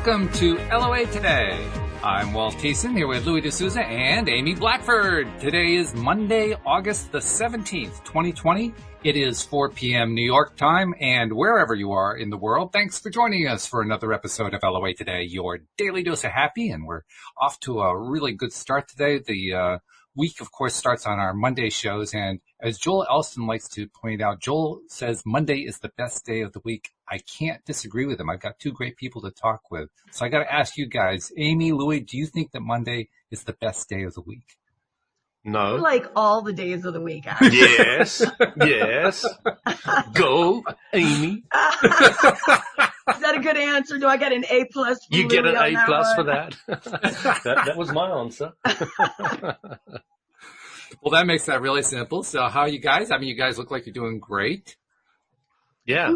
Welcome to LOA Today. I'm Walt Thiessen here with Louis D'Souza and Amy Blackford. Today is Monday, August the 17th, 2020. It is 4 p.m. New York time, and wherever you are in the world, thanks for joining us for another episode of LOA Today, your daily dose of happy, and we're off to a really good start today. The week, of course, starts on our Monday shows, and as Joel Elston likes to point out, Joel says Monday is the best day of the week. I can't disagree with him. I've got two great people to talk with. So I got to ask you guys, Amy, Louis, do you think that Monday is the best day of the week? No. I like all the days of the week, actually. Yes. Go, Amy. Is that a good answer? Do I get an A plus? You get an A plus for that. that was my answer. Well, that makes that really simple. So how are you guys? I mean, you guys look like you're doing great. Yeah.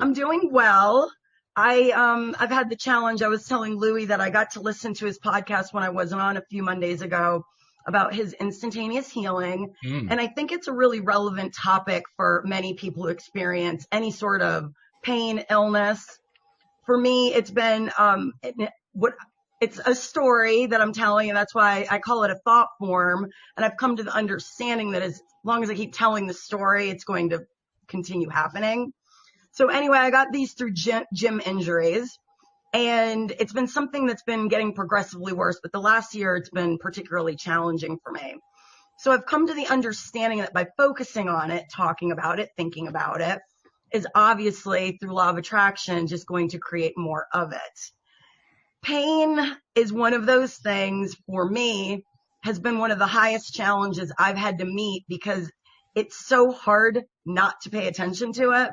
I'm doing well. I've had the challenge. I was telling Louis that I got to listen to his podcast when I wasn't on a few Mondays ago about his instantaneous healing. And I think it's a really relevant topic for many people who experience any sort of pain, illness. For me, it's been it's a story that I'm telling, and that's why I call it a thought form. And I've come to the understanding that as long as I keep telling the story, it's going to continue happening. So anyway, I got these through gym injuries, and it's been something that's been getting progressively worse. But the last year, it's been particularly challenging for me. So I've come to the understanding that by focusing on it, talking about it, thinking about it, is obviously through law of attraction just going to create more of it. Pain is one of those things for me, has been one of the highest challenges I've had to meet because it's so hard not to pay attention to it,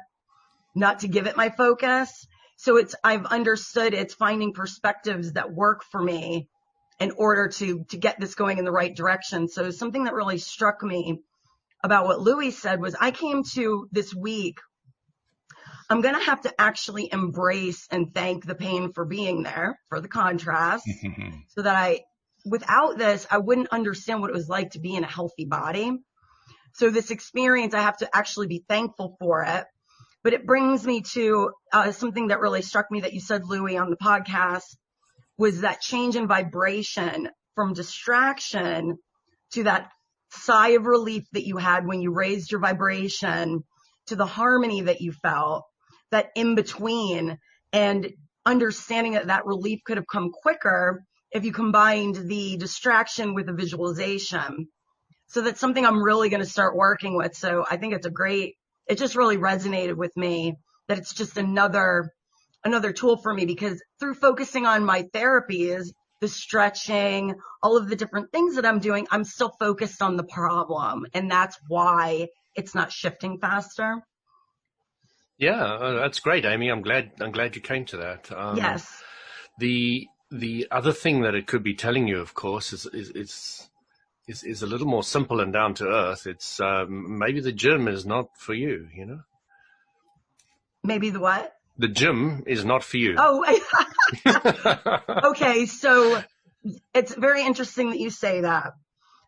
not to give it my focus. So I've understood it's finding perspectives that work for me in order to get this going in the right direction. So something that really struck me about what Louis said was I came to this week, I'm going to have to actually embrace and thank the pain for being there, for the contrast, so that without this, I wouldn't understand what it was like to be in a healthy body. So this experience, I have to actually be thankful for it. But it brings me to something that really struck me that you said, Louis, on the podcast, was that change in vibration from distraction to that sigh of relief that you had when you raised your vibration, to the harmony that you felt, that in between, and understanding that relief could have come quicker if you combined the distraction with the visualization. So that's something I'm really going to start working with. So I think it just really resonated with me that it's just another tool for me, because through focusing on my therapies, the stretching, all of the different things that I'm doing, I'm still focused on the problem. And that's why it's not shifting faster. Yeah, that's great, Amy. I'm glad you came to that. Yes. The other thing that it could be telling you, of course, is a little more simple and down to earth. It's maybe the gym is not for you, you know? Maybe the what? The gym is not for you. Oh, okay. So it's very interesting that you say that,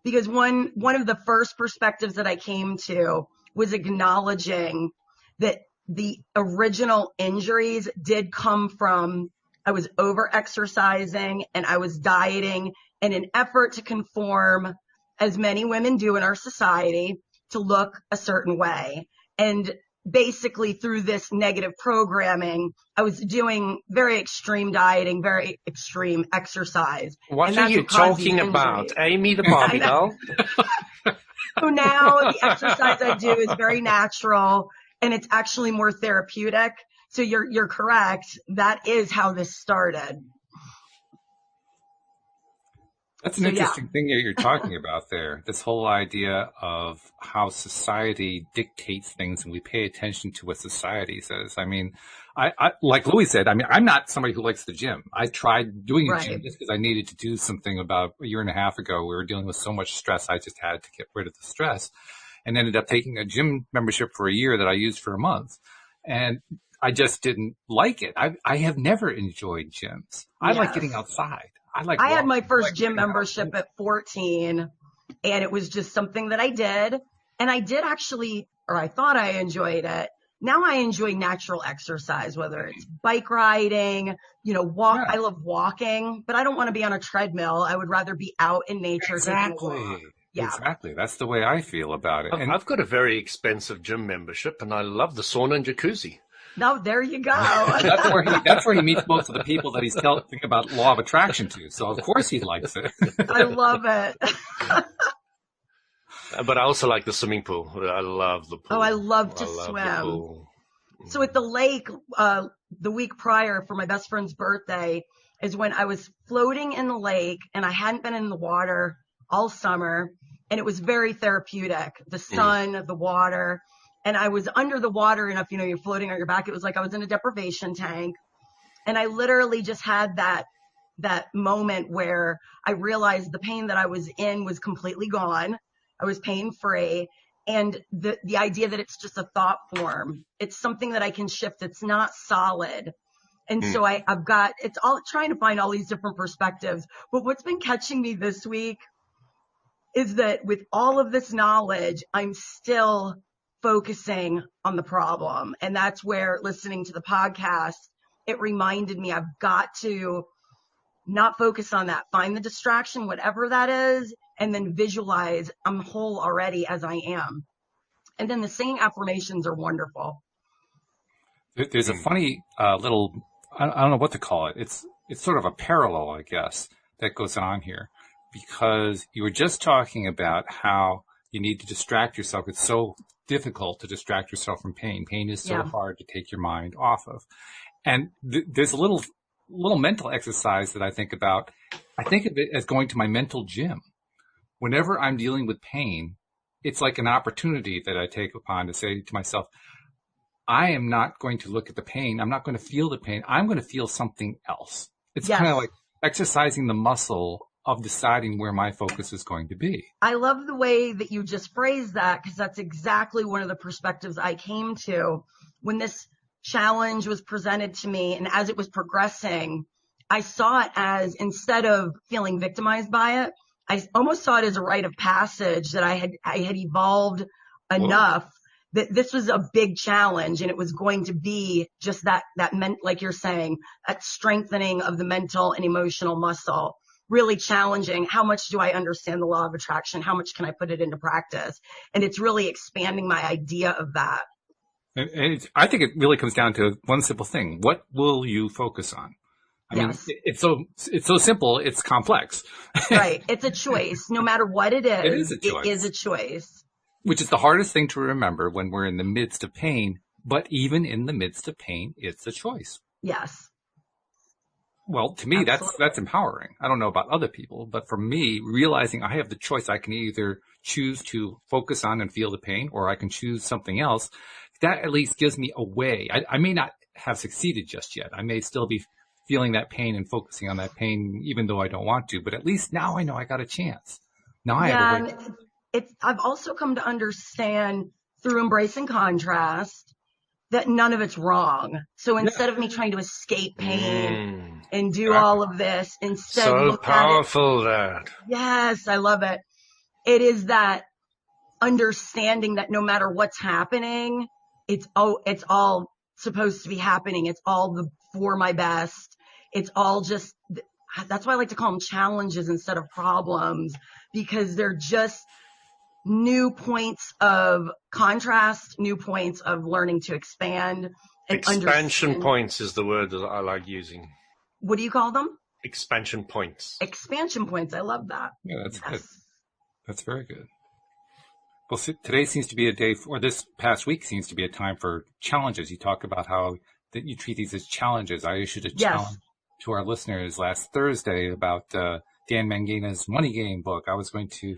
because one of the first perspectives that I came to was acknowledging that the original injuries did come from I was over exercising and I was dieting in an effort to conform, as many women do in our society, to look a certain way. And basically through this negative programming, I was doing very extreme dieting, very extreme exercise. What are you talking about? Amy the Barbie doll? So now the exercise I do is very natural and it's actually more therapeutic. So you're correct. That is how this started. That's an interesting thing that you're talking about there. This whole idea of how society dictates things and we pay attention to what society says. I mean, I like Louis said, I mean, I'm not somebody who likes the gym. I tried doing a gym just because I needed to do something about a year and a half ago. We were dealing with so much stress. I just had to get rid of the stress, and ended up taking a gym membership for a year that I used for a month. And I just didn't like it. I have never enjoyed gyms. I like getting outside. I had my first gym membership at 14, and it was just something that I did. And I did actually, or I thought I enjoyed it, now I enjoy natural exercise, whether it's bike riding, walk. Yeah. I love walking, but I don't want to be on a treadmill. I would rather be out in nature taking a walk. Exactly. Yeah. Exactly. That's the way I feel about it. And I've got a very expensive gym membership, and I love the sauna and jacuzzi. No, there you go. that's where he meets most of the people that he's telling about law of attraction to. So of course he likes it. I love it. But I also like the swimming pool. I love the pool. Oh, I love to the swim. pool. So at the lake, the week prior for my best friend's birthday is when I was floating in the lake, and I hadn't been in the water all summer, and it was very therapeutic. The sun, the water, and I was under the water enough, you're floating on your back. It was like I was in a deprivation tank, and I literally just had that moment where I realized the pain that I was in was completely gone. I was pain free. And the idea that it's just a thought form, it's something that I can shift. It's not solid. And so it's all trying to find all these different perspectives. But what's been catching me this week is that with all of this knowledge, I'm still focusing on the problem. And that's where listening to the podcast, it reminded me I've got to not focus on that, find the distraction, whatever that is, and then visualize I'm whole already as I am. And then the saying affirmations are wonderful. There's a funny little, I don't know what to call it. It's sort of a parallel, I guess, that goes on here, because you were just talking about how you need to distract yourself. It's so difficult to distract yourself from pain. Pain is so hard to take your mind off of. And there's a little mental exercise that I think about. I think of it as going to my mental gym. Whenever I'm dealing with pain, it's like an opportunity that I take upon to say to myself, I am not going to look at the pain. I'm not going to feel the pain. I'm going to feel something else. It's kind of like exercising the muscle of deciding where my focus is going to be. I love the way that you just phrased that, because that's exactly one of the perspectives I came to when this challenge was presented to me. And as it was progressing, I saw it as, instead of feeling victimized by it, I almost saw it as a rite of passage that I had evolved enough that this was a big challenge, and it was going to be just that like you're saying, that strengthening of the mental and emotional muscle, really challenging. How much do I understand the law of attraction? How much can I put it into practice? And it's really expanding my idea of that. And I think it really comes down to one simple thing. What will you focus on? I mean, it's so simple. It's complex. Right. It's a choice. No matter what it is, it is a choice. It is a choice. Which is the hardest thing to remember when we're in the midst of pain. But even in the midst of pain, it's a choice. Yes. Well, to me, that's empowering. I don't know about other people, but for me, realizing I have the choice, I can either choose to focus on and feel the pain, or I can choose something else. That at least gives me a way. I may not have succeeded just yet. I may still be feeling that pain and focusing on that pain, even though I don't want to. But at least now I know I got a chance. Now I have a way. I've also come to understand through embracing contrast that none of it's wrong. So instead of me trying to escape pain and do all of this, instead so powerful that. Yes, I love it. It is that understanding that no matter what's happening, it's all supposed to be happening. It's all for my best. It's all just, that's why I like to call them challenges instead of problems, because they're just new points of contrast, new points of learning to expand. And expansion points is the word that I like using. What do you call them? Expansion points. Expansion points. I love that. Yeah, that's good. That's very good. Well, today seems to be a day, or this past week seems to be a time for challenges. You talk about how that you treat these as challenges. I issued a challenge to our listeners last Thursday about Dan Mangina's Money Game book. I was going to,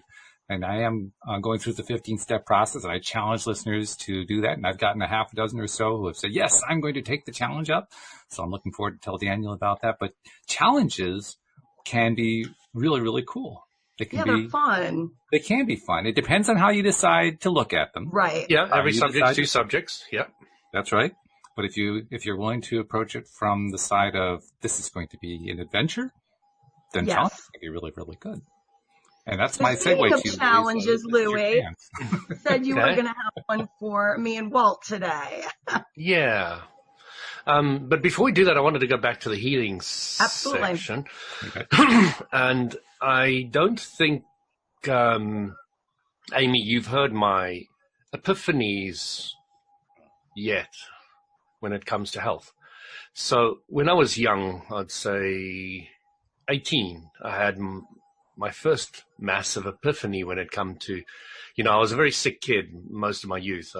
and I am going through the 15-step process, and I challenge listeners to do that. And I've gotten a half a dozen or so who have said, yes, I'm going to take the challenge up. So I'm looking forward to tell Daniel about that. But challenges can be really, really cool. They're fun. They can be fun. It depends on how you decide to look at them. Right. Yeah, every subject, two subjects. Yeah. That's right. But if you're willing to approach it from the side of this is going to be an adventure, then challenges can be really, really good. And that's So my speaking segue of to you, challenges, Louis, said you were Okay. going to have one for me and Walt today. Yeah. But before we do that, I wanted to go back to the healing Absolutely. section. Okay. And I don't think, Amy, you've heard my epiphanies yet when it comes to health. So when I was young, I'd say 18, I had my first massive epiphany when it come to, I was a very sick kid most of my youth.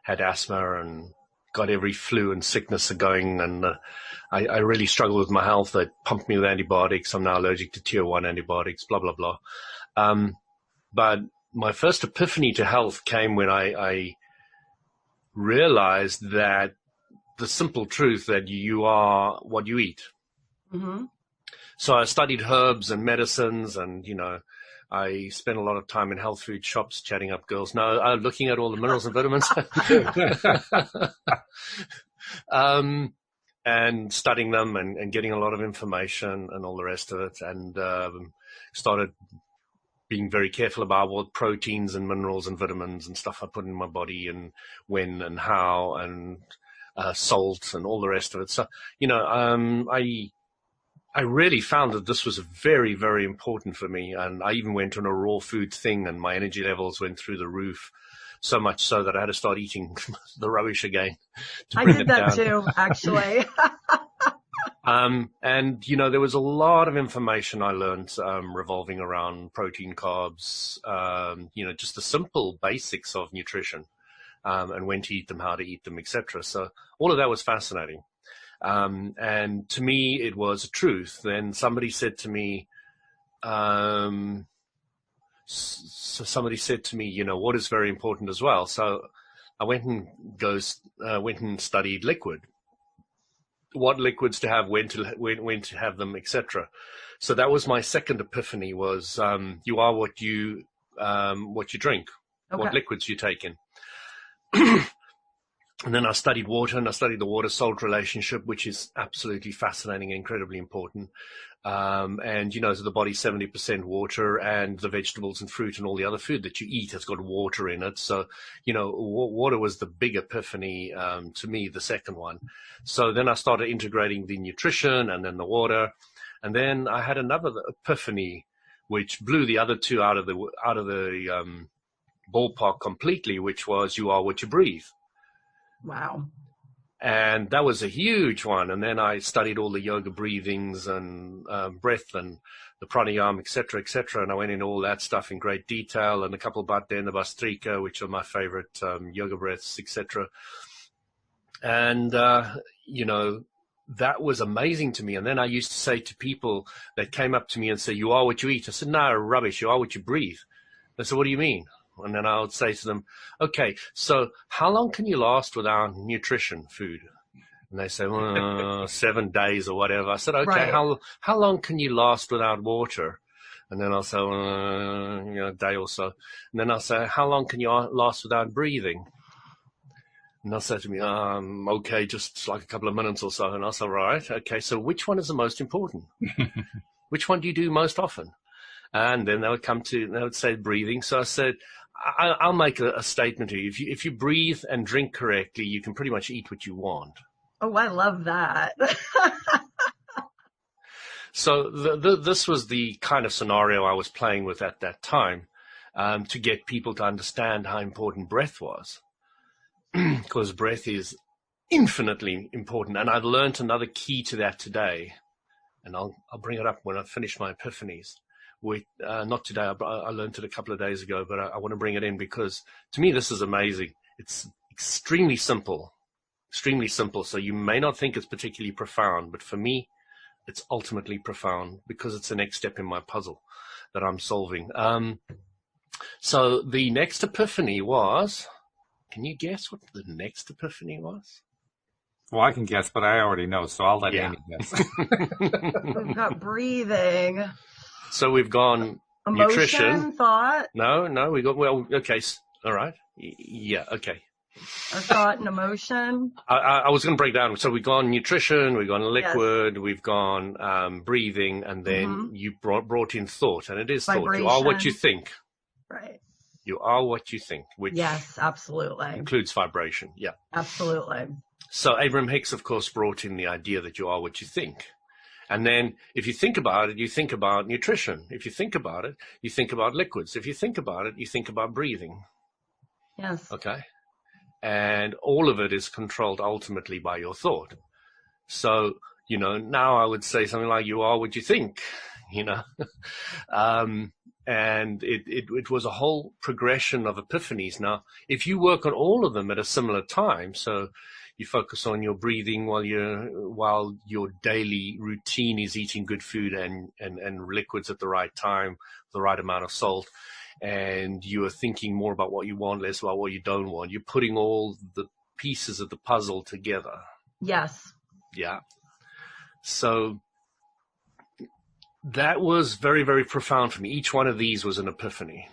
Had asthma and got every flu and sickness going, and I really struggled with my health. They pumped me with antibiotics. I'm now allergic to tier 1 antibiotics, blah, blah, blah. But my first epiphany to health came when I realized that the simple truth that you are what you eat. Mm-hmm. So I studied herbs and medicines, and, I spent a lot of time in health food shops chatting up girls. No, looking at all the minerals and vitamins. And studying them and getting a lot of information and all the rest of it. And started being very careful about what proteins and minerals and vitamins and stuff I put in my body, and when and how, and salt and all the rest of it. So, I really found that this was very, very important for me. And I even went on a raw food thing, and my energy levels went through the roof, so much so that I had to start eating the rubbish again to I bring did it that down. too, actually. And, there was a lot of information I learned revolving around protein, carbs, just the simple basics of nutrition, and when to eat them, how to eat them, etc. So all of that was fascinating. And to me, it was a truth. Then somebody said to me, what is very important as well. So I went and studied liquid, what liquids to have, when to have them, etc. So that was my second epiphany, was you are what you drink, Okay. what liquids you take in. And then I studied water, and I studied the water-salt relationship, which is absolutely fascinating and incredibly important. And, so the body's 70% water, and the vegetables and fruit and all the other food that you eat has got water in it. So, water was the big epiphany to me, the second one. So then I started integrating the nutrition and then the water. And then I had another epiphany, which blew the other two out of the ballpark completely, which was you are what you breathe. Wow. And that was a huge one. And then I studied all the yoga breathings and breath and the pranayama, et cetera, and I went into all that stuff in great detail, and a couple of Bhatta and the Bastrika, which are my favorite yoga breaths, etc. And, that was amazing to me. And then I used to say to people that came up to me and say, you are what you eat. I said, no, rubbish, you are what you breathe. They said, what do you mean? And then I would say to them, okay, so how long can you last without nutrition, food? And they say, 7 days or whatever. I said, okay, Right. how long can you last without water? And then I'll say, a day or so. And then I'll say, how long can you last without breathing? And they'll say to me, okay, just like a couple of minutes or so. And I'll say, right, okay, so which one is the most important? Which one do you do most often? And then they would say breathing. So I said, I'll make a statement to you. If you breathe and drink correctly, you can pretty much eat what you want. Oh, I love that. So this was the kind of scenario I was playing with at that time, to get people to understand how important breath was. Because breath is infinitely important. And I've learned another key to that today. And I'll bring it up when I finish my epiphanies. Not today, I learned it a couple of days ago, but I want to bring it in because to me this is amazing. It's extremely simple. So you may not think it's particularly profound, but for me, it's ultimately profound because it's the next step in my puzzle that I'm solving. So the next epiphany was, can you guess what the next epiphany was? Well, I can guess, but I already know, so I'll let Amy guess. We've got breathing. So we've gone Emotion, nutrition. thought. No, we got, well, okay, all right. Yeah, okay. Our thought and emotion. I was going to break down. So we've gone nutrition, we've gone liquid, we've gone breathing, and then you brought in thought. And it is thought. You are what you think. Right. You are what you think, which yes, absolutely includes vibration. Yeah, absolutely. So Abraham Hicks, of course, brought in the idea that you are what you think. And then if you think about it, you think about nutrition. If you think about it, you think about liquids. If you think about it, you think about breathing. Yes. Okay. And all of it is controlled ultimately by your thought. So, now I would say something like, you are what you think, and it was a whole progression of epiphanies. Now, if you work on all of them at a similar time, so you focus on your breathing while your daily routine is eating good food and liquids at the right time, the right amount of salt, and you are thinking more about what you want, less about what you don't want. You're putting all the pieces of the puzzle together. Yes. Yeah. So that was very, very profound for me. Each one of these was an epiphany.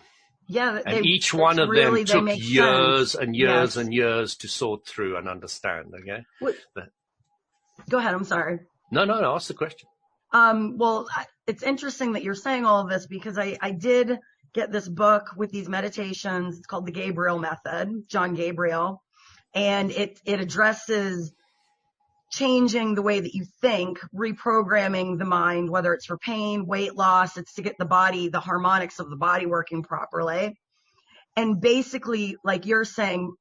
Yeah. And each one of them took years and years and years to sort through and understand. Okay. Go ahead. I'm sorry. No. Ask the question. Well, it's interesting that you're saying all of this because I did get this book with these meditations. It's called The Gabriel Method, John Gabriel. And it addresses changing the way that you think, reprogramming the mind, whether it's for pain, weight loss, it's to get the harmonics of the body working properly. And basically, like you're saying,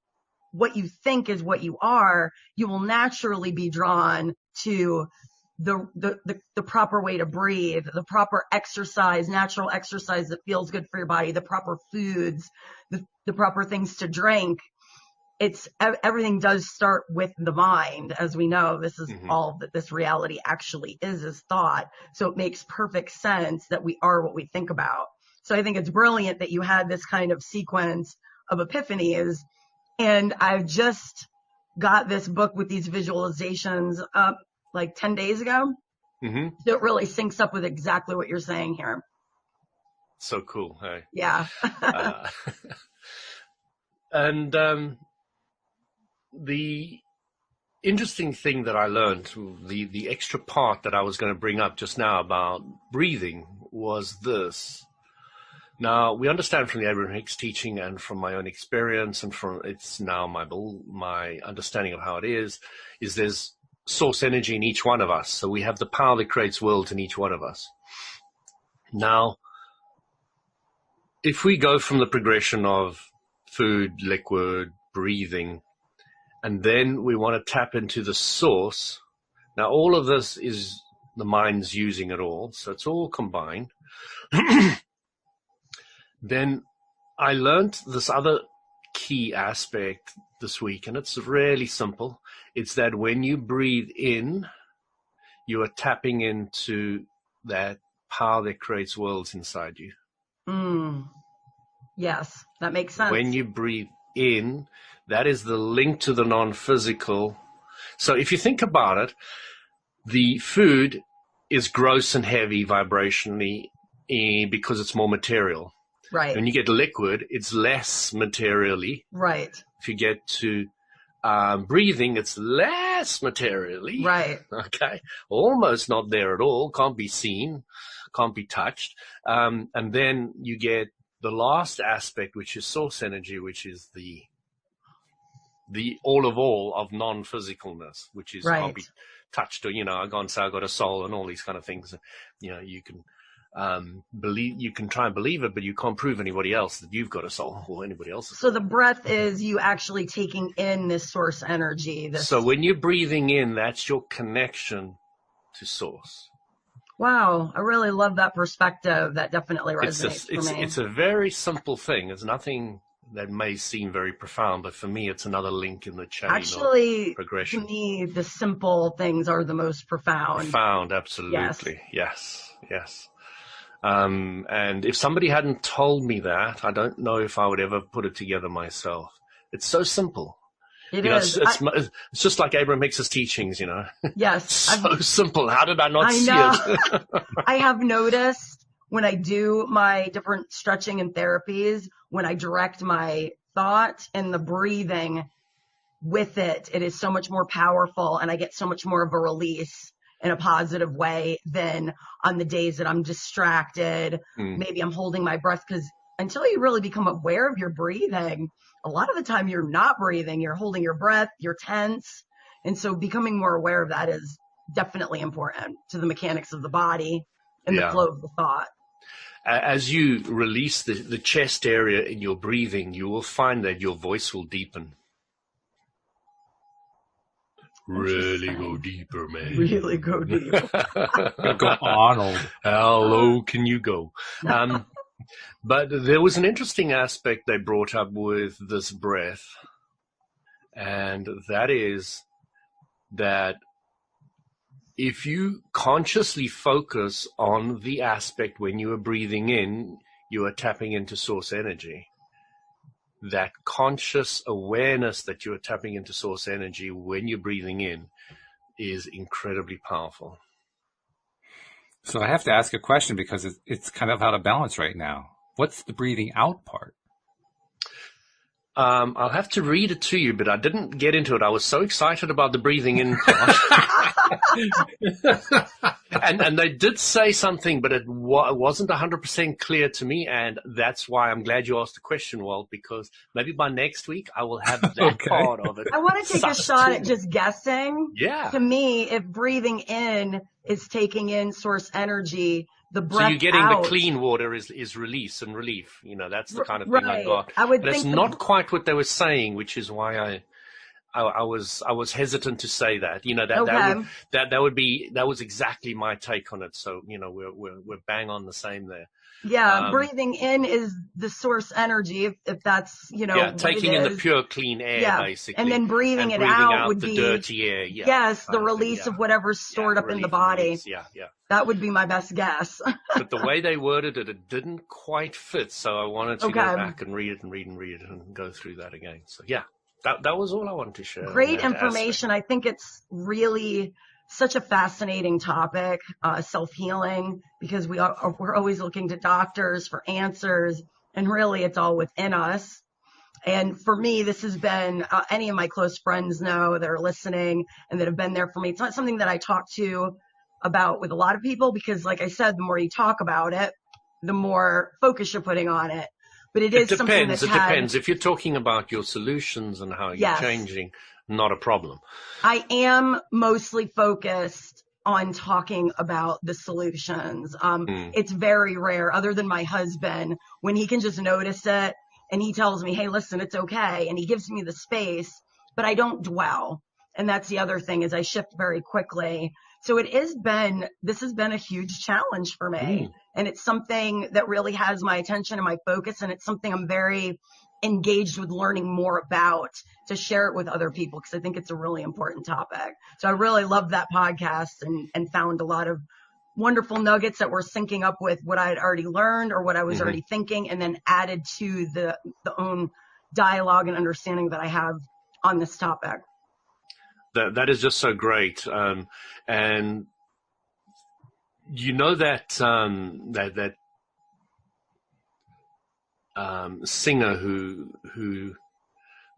what you think is what you are. You will naturally be drawn to the proper way to breathe, the proper exercise, natural exercise that feels good for your body, the proper foods, the proper things to drink. Everything does start with the mind. As we know, this is all that this reality actually is thought. So it makes perfect sense that we are what we think about. So I think it's brilliant that you had this kind of sequence of epiphanies. And I've just got this book with these visualizations up like 10 days ago. So it really syncs up with exactly what you're saying here. So cool. Hey. Yeah. And the interesting thing that I learned, the extra part that I was going to bring up just now about breathing was this. Now, we understand from the Abraham Hicks teaching and from my own experience and from it's now my understanding of how it is there's source energy in each one of us. So we have the power that creates worlds in each one of us. Now, if we go from the progression of food, liquid, breathing, and then we want to tap into the source. Now, all of this is the mind's using it all, so it's all combined. Then I learned this other key aspect this week, and it's really simple. It's that when you breathe in, you are tapping into that power that creates worlds inside you. Yes, that makes sense. When you breathe in, that is the link to the non-physical. So if you think about it, the food is gross and heavy vibrationally because it's more material. Right. When you get liquid, it's less materially. Right. If you get to breathing, it's less materially. Right. Okay. Almost not there at all. Can't be seen. Can't be touched. And then you get the last aspect, which is source energy, which is the all of non-physicalness, which is can't be touched, or I go and say I got a soul and all these kind of things. You can you can try and believe it, but you can't prove anybody else that you've got a soul or anybody else. So the breath is you actually taking in this source energy. So when you're breathing in, that's your connection to source. Wow, I really love that perspective. That definitely resonates for me. It's a very simple thing. It's nothing that may seem very profound, but for me, it's another link in the chain of progression. To me, the simple things are the most profound. Profound, absolutely. Yes. And if somebody hadn't told me that, I don't know if I would ever put it together myself. It's so simple. It is. It's just like Abraham Hicks' teachings, Yes. So simple. How did I not see it? I have noticed when I do my different stretching and therapies, when I direct my thought and the breathing with it, it is so much more powerful, and I get so much more of a release in a positive way than on the days that I'm distracted. Maybe I'm holding my breath, because until you really become aware of your breathing, a lot of the time you're not breathing, you're holding your breath, you're tense. And so becoming more aware of that is definitely important to the mechanics of the body and the flow of the thought. As you release the chest area in your breathing, you will find that your voice will deepen. Really go deeper, man. Really go deep. Go Arnold. How low can you go? But there was an interesting aspect they brought up with this breath, and that is that if you consciously focus on the aspect when you are breathing in, you are tapping into source energy. That conscious awareness that you are tapping into source energy when you're breathing in is incredibly powerful. So I have to ask a question, because it's kind of out of balance right now. What's the breathing out part? I'll have to read it to you, but I didn't get into it. I was so excited about the breathing in part. and they did say something, but it wasn't 100% clear to me, and that's why I'm glad you asked the question, Walt, because maybe by next week I will have that part of it. I want to take a shot at just guessing. Yeah. To me, if breathing in is taking in source energy, the breath so you're getting out, the clean water is release and relief. That's the kind of thing right. I got. I would but think it's not quite what they were saying, which is why I was hesitant to say that. That was exactly my take on it. So we're bang on the same there. Yeah, breathing in is the source energy, if that's taking in the pure clean air, basically, and then breathing it out would the be dirty air. The release of whatever's stored up in the body. That would be my best guess. But the way they worded it, it didn't quite fit. So I wanted to go back and read it and go through that again. So that was all I wanted to share. Great information. I think it's really such a fascinating topic, self-healing, because we're always looking to doctors for answers, and really it's all within us. And for me, this has been, any of my close friends know that are listening and that have been there for me. It's not something that I talk to about with a lot of people, because like I said, the more you talk about it, the more focus you're putting on it. But it is something that's depends. If you're talking about your solutions and how you're changing, not a problem. I am mostly focused on talking about the solutions. It's very rare, other than my husband, when he can just notice it and he tells me, hey, listen, it's okay. And he gives me the space, but I don't dwell. And that's the other thing, is I shift very quickly. So this has been a huge challenge for me. And it's something that really has my attention and my focus. And it's something I'm very engaged with learning more about, to share it with other people, because I think it's a really important topic. So I really loved that podcast and found a lot of wonderful nuggets that were syncing up with what I had already learned or what I was already thinking, and then added to the own dialogue and understanding that I have on this topic. That is just so great. And that singer who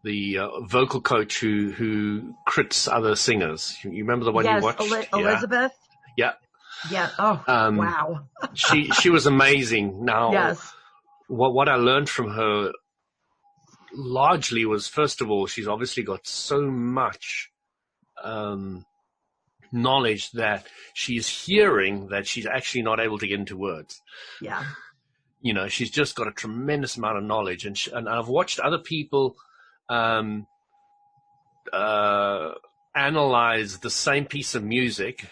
the vocal coach who crits other singers. You remember the one you watched? Elizabeth. Yeah. Yeah. Oh, wow. she was amazing. Now, yes. What I learned from her largely was, first of all, she's obviously got so much knowledge that she's hearing that she's actually not able to get into words. Yeah. She's just got a tremendous amount of knowledge, and I've watched other people analyze the same piece of music,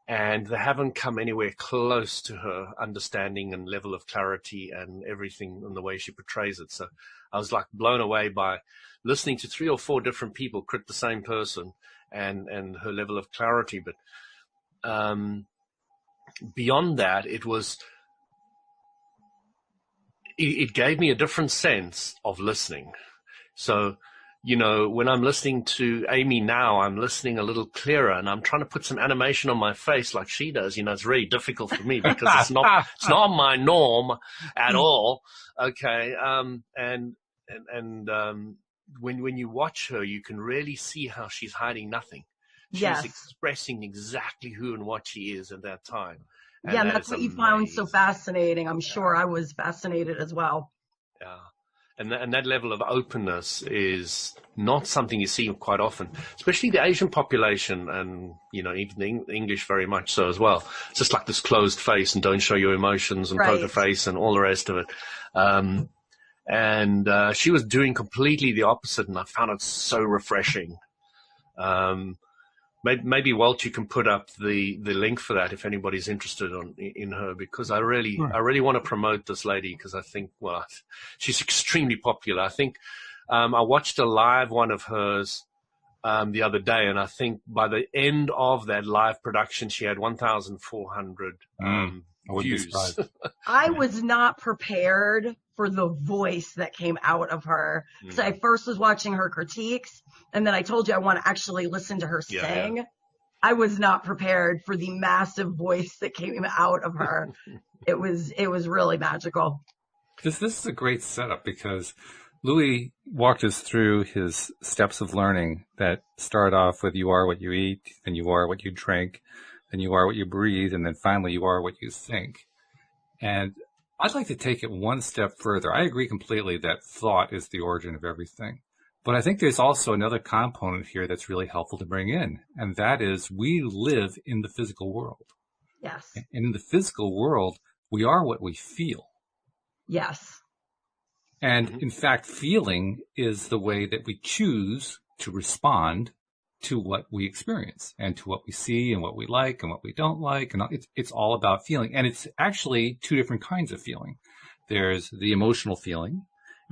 and they haven't come anywhere close to her understanding and level of clarity and everything and the way she portrays it. So I was like blown away by listening to 3 or 4 different people crit the same person and her level of clarity. But beyond that, it gave me a different sense of listening. So, when I'm listening to Amy now, I'm listening a little clearer, and I'm trying to put some animation on my face like she does. It's really difficult for me because it's not my norm at all. Okay. when you watch her, you can really see how she's hiding nothing. She's Yes. expressing exactly who and what she is at that time. And Yeah, and that that's is what you found so amazing. fascinating. I'm sure I was fascinated as well. Yeah. And that level of openness is not something you see quite often, especially the Asian population, and even the English very much so as well. It's just like this closed face and don't show your emotions and poker Right. face and all the rest of it. And she was doing completely the opposite, and I found it so refreshing. Maybe Walt, you can put up the link for that if anybody's interested in her, because I really want to promote this lady, because I think, well, she's extremely popular. I think I watched a live one of hers the other day, and I think by the end of that live production, she had 1,400 views. I was not prepared for the voice that came out of her. So I first was watching her critiques, and then I told you I want to actually listen to her sing. I was not prepared for the massive voice that came out of her. It was really magical. This is a great setup, because Louis walked us through his steps of learning that start off with you are what you eat, then you are what you drink, then you are what you breathe, and then finally you are what you think. And I'd like to take it one step further. I agree completely that thought is the origin of everything. But I think there's also another component here that's really helpful to bring in, and that is we live in the physical world. Yes. And in the physical world, we are what we feel. Yes. And in fact, feeling is the way that we choose to respond to what we experience and to what we see and what we like and what we don't like. And it's all about feeling. And it's actually two different kinds of feeling. There's the emotional feeling,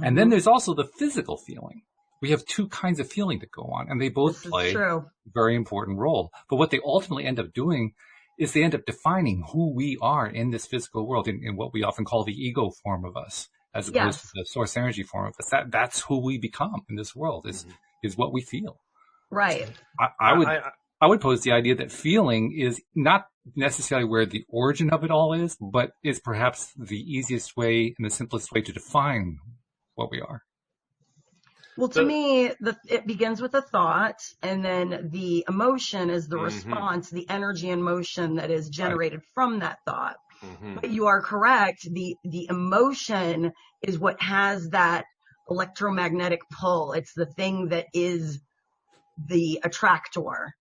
and then there's also the physical feeling. We have two kinds of feeling that go on, and they both play a very important role. But what they ultimately end up doing is they end up defining who we are in this physical world, in what we often call the ego form of us, as opposed to the source energy form of us. That's who we become in this world, is what we feel. Right. I would pose the idea that feeling is not necessarily where the origin of it all is, but is perhaps the easiest way and the simplest way to define what we are. Well, to me, it begins with a thought, and then the emotion is the response, the energy and motion that is generated from that thought. But you are correct. The emotion is what has that electromagnetic pull. It's the thing that is the attractor.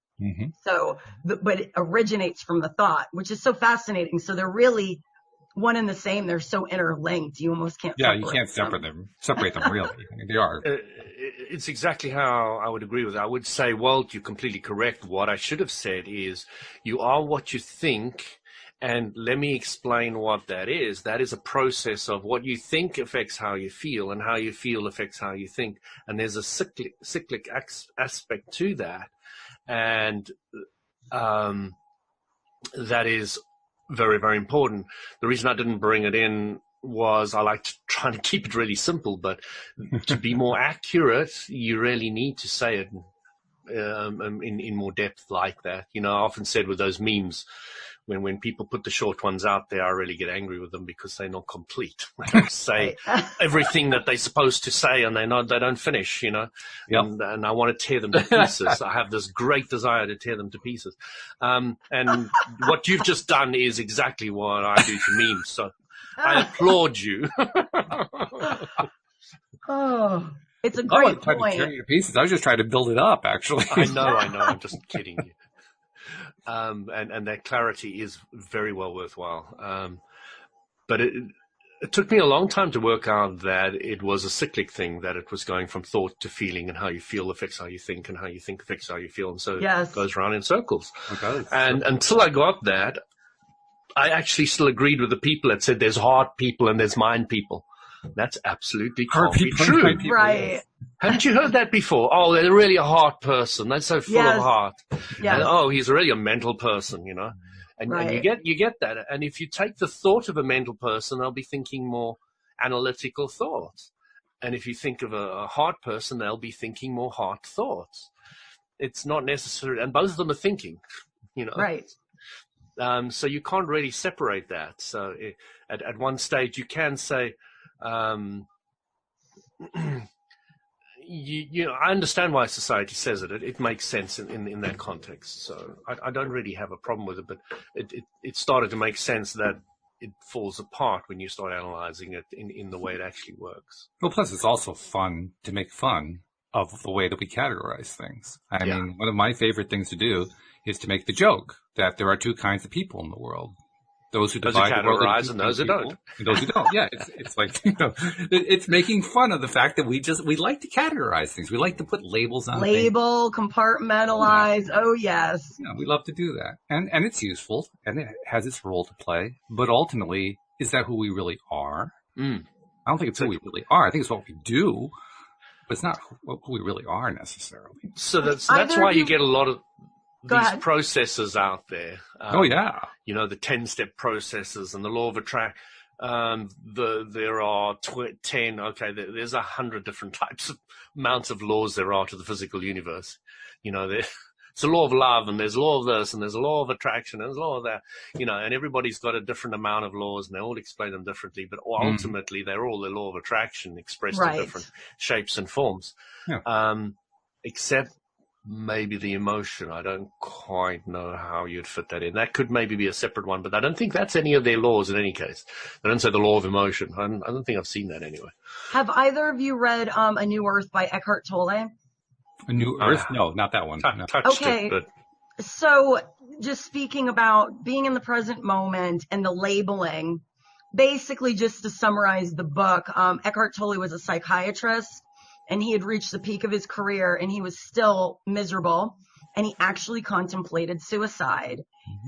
So, but it originates from the thought, which is so fascinating. So they're really one and the same. They're so interlinked. You almost can't. Yeah, you can't separate them really. They are. It's exactly how I would agree with it. I would say, Walt, you're completely correct. What I should have said is, you are what you think. And let me explain what that is. That is a process of what you think affects how you feel, and how you feel affects how you think. And there's a cyclic aspect to that. And that is very, very important. The reason I didn't bring it in was I like to try to keep it really simple, but to be more accurate, you really need to say it in more depth like that. I often said with those memes, when people put the short ones out there, I really get angry with them because they're not complete. They don't say everything that they're supposed to say, and they don't finish, Yep. And I want to tear them to pieces. I have this great desire to tear them to pieces. And what you've just done is exactly what I do to memes. So I applaud you. It's a great point. To tear you to pieces. I was just trying to build it up, actually. I know. I'm just kidding you. And that clarity is very well worthwhile. But it took me a long time to work out that it was a cyclic thing, that it was going from thought to feeling, and how you feel affects how you think, and how you think affects how you feel. And so it goes around in circles. Okay. And until I got that, I actually still agreed with the people that said there's heart people and there's mind people. That's absolutely can't be true. Right. Haven't you heard that before? Oh, they're really a heart person. They're so full of heart. Yes. And, he's really a mental person, And, and you get that. And if you take the thought of a mental person, they'll be thinking more analytical thoughts. And if you think of a heart person, they'll be thinking more heart thoughts. It's not necessary. And both of them are thinking, Right. So you can't really separate that. So at one stage you can say, I understand why society says it. It makes sense in that context. So I don't really have a problem with it, but it started to make sense that it falls apart when you start analyzing it in the way it actually works. Well, plus it's also fun to make fun of the way that we categorize things. I mean, one of my favorite things to do is to make the joke that there are two kinds of people in the world. Those who divide the world categorize and those who don't. And those who don't. Yeah, it's like, it's making fun of the fact that we like to categorize things. We like to put labels on things. Label, compartmentalize. Oh, yes. Yeah, we love to do that. And it's useful and it has its role to play. But ultimately, is that who we really are? I don't think it's who we really are. I think it's what we do, but it's not who we really are necessarily. So that's why you get a lot of these processes out there. The 10-step processes and the law of attraction. There are 10. Okay, there's 100 different types of amounts of laws there are to the physical universe. It's a law of love, and there's a law of this, and there's a law of attraction, and there's a law of that. And everybody's got a different amount of laws, and they all explain them differently. But ultimately, they're all the law of attraction expressed in different shapes and forms. Yeah. Except maybe the emotion. I don't quite know how you'd fit that in. That could maybe be a separate one, but I don't think that's any of their laws in any case. They don't say the law of emotion. I don't think I've seen that anyway. Have either of you read A New Earth by Eckhart Tolle? A New Earth? No, not that one. Okay. So just speaking about being in the present moment and the labeling, basically just to summarize the book, Eckhart Tolle was a psychiatrist. And he had reached the peak of his career and he was still miserable and he actually contemplated suicide.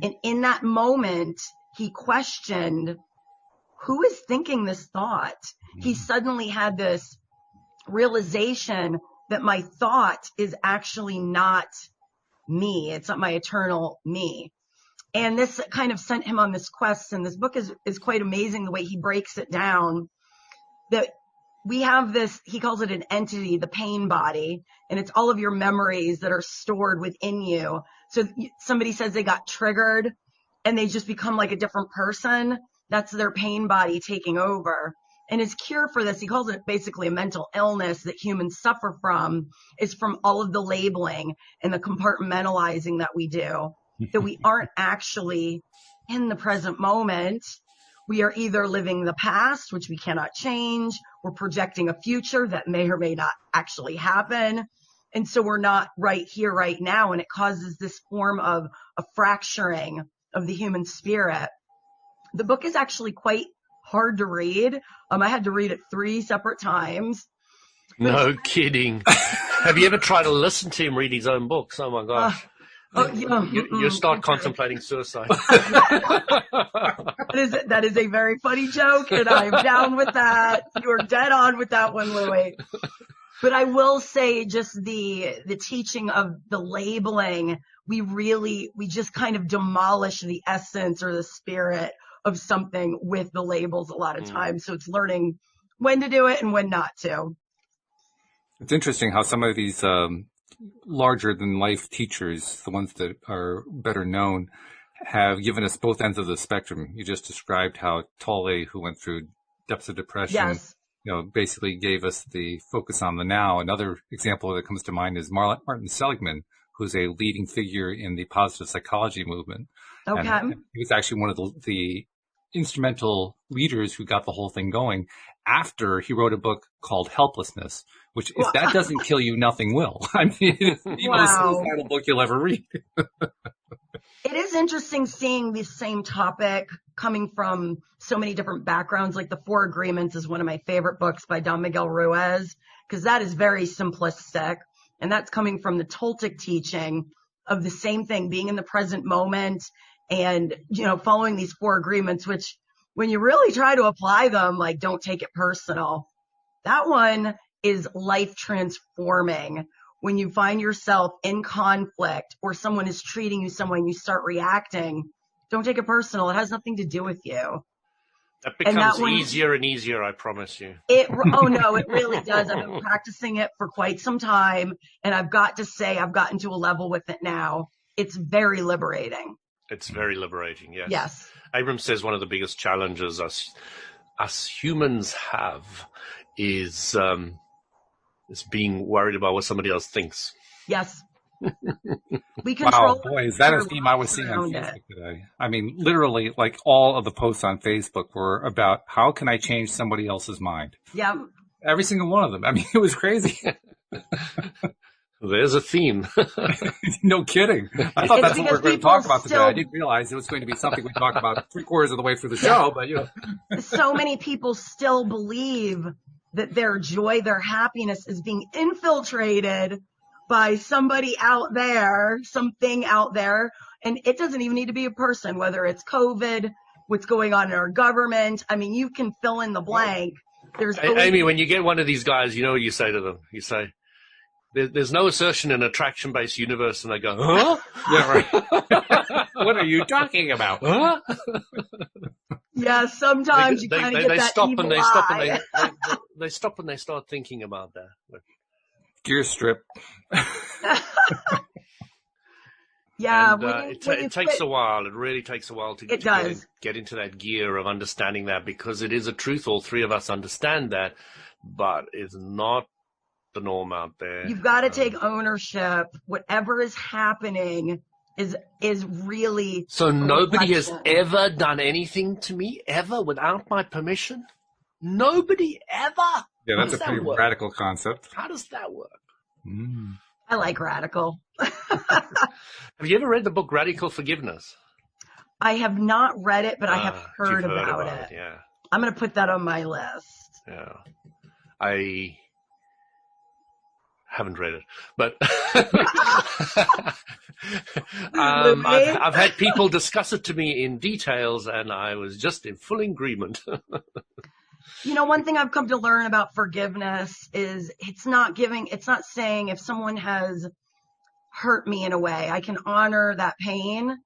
And in that moment, he questioned, who is thinking this thought? He suddenly had this realization that my thought is actually not me. It's not my eternal me. And this kind of sent him on this quest. And this book is quite amazing the way he breaks it down, that we have this, he calls it an entity, the pain body, and it's all of your memories that are stored within you. So somebody says they got triggered and they just become like a different person. That's their pain body taking over. And his cure for this, he calls it basically a mental illness that humans suffer from, is from all of the labeling and the compartmentalizing that we do, that we aren't actually in the present moment. We are either living the past, which we cannot change. We're projecting a future that may or may not actually happen. And so we're not right here, right now. And it causes this form of a fracturing of the human spirit. The book is actually quite hard to read. I had to read it 3 separate times. No kidding. Have you ever tried to listen to him read his own books? Oh, my gosh. You start contemplating suicide. That is a very funny joke, and I'm down with that. You are dead on with that one, Louie. But I will say just the teaching of the labeling, we just kind of demolish the essence or the spirit of something with the labels a lot of times. So it's learning when to do it and when not to. It's interesting how some of these larger than life teachers, the ones that are better known, have given us both ends of the spectrum. You just described how Tolle, who went through depths of depression, basically gave us the focus on the now. Another example that comes to mind is Martin Seligman, who's a leading figure in the positive psychology movement. Okay. And he was actually one of the instrumental leaders who got the whole thing going after he wrote a book called Helplessness, which if that doesn't kill you, nothing will. I mean, it's the most suicidal book you'll ever read. It is interesting seeing the same topic coming from so many different backgrounds. Like The 4 Agreements is one of my favorite books by Don Miguel Ruiz, because that is very simplistic. And that's coming from the Toltec teaching of the same thing, being in the present moment and, following these 4 agreements, which when you really try to apply them, like, don't take it personal. That one is life transforming. When you find yourself in conflict or someone is treating you some way and you start reacting, don't take it personal. It has nothing to do with you. That becomes easier and easier, I promise you. Oh, no, it really does. I've been practicing it for quite some time, and I've got to say I've gotten to a level with it now. It's very liberating. It's very liberating, yes. Yes. Abrams says one of the biggest challenges us humans have is It's being worried about what somebody else thinks. Yes. We control. Wow, boy, is that a theme I was seeing on Facebook today. I mean, literally, like all of the posts on Facebook were about how can I change somebody else's mind? Yeah. Every single one of them. I mean, it was crazy. There's a theme. No kidding. I thought that's what we were going to talk about today. I didn't realize it was going to be something we talked about 3/4 of the way through the show, but you know. So many people still believe that their joy, their happiness is being infiltrated by somebody out there, something out there. And it doesn't even need to be a person, whether it's COVID, what's going on in our government. I mean, you can fill in the blank. Amy, when you get one of these guys, you know what you say to them? You say, there's no assertion in an attraction-based universe. And they go, huh? Yeah, right. What are you talking about? Huh? Yeah, sometimes you kind of get that evil eye. They stop and they start thinking about that. Gear strip. Yeah, and, it takes a while. It really takes a while to get into that gear of understanding that, because it is a truth. All three of us understand that, but it's not the norm out there. You've got to take ownership. Whatever is happening is really. So nobody has ever done anything to me ever without my permission. Nobody ever. Yeah, that's a pretty radical concept. How does that work? I like radical. Have you ever read the book Radical Forgiveness? I have not read it, but I have heard about it. Yeah. I'm going to put that on my list. Yeah. I haven't read it, but I've had people discuss it to me in details, and I was just in full agreement. You know, one thing I've come to learn about forgiveness is it's not saying if someone has hurt me in a way, I can honor that pain.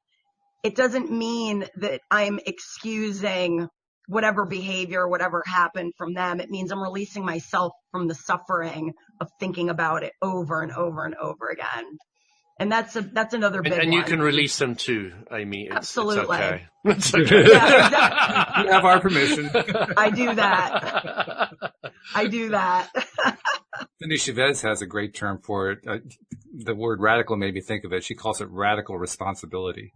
It doesn't mean that I'm excusing whatever behavior, whatever happened from them. It means I'm releasing myself from the suffering of thinking about it over and over and over again. And that's another big one. And you can release them too, Amy. Absolutely. It's okay. It's okay. Yeah, exactly. You have our permission. I do that. Cindy Chavez has a great term for it. The word radical made me think of it. She calls it radical responsibility.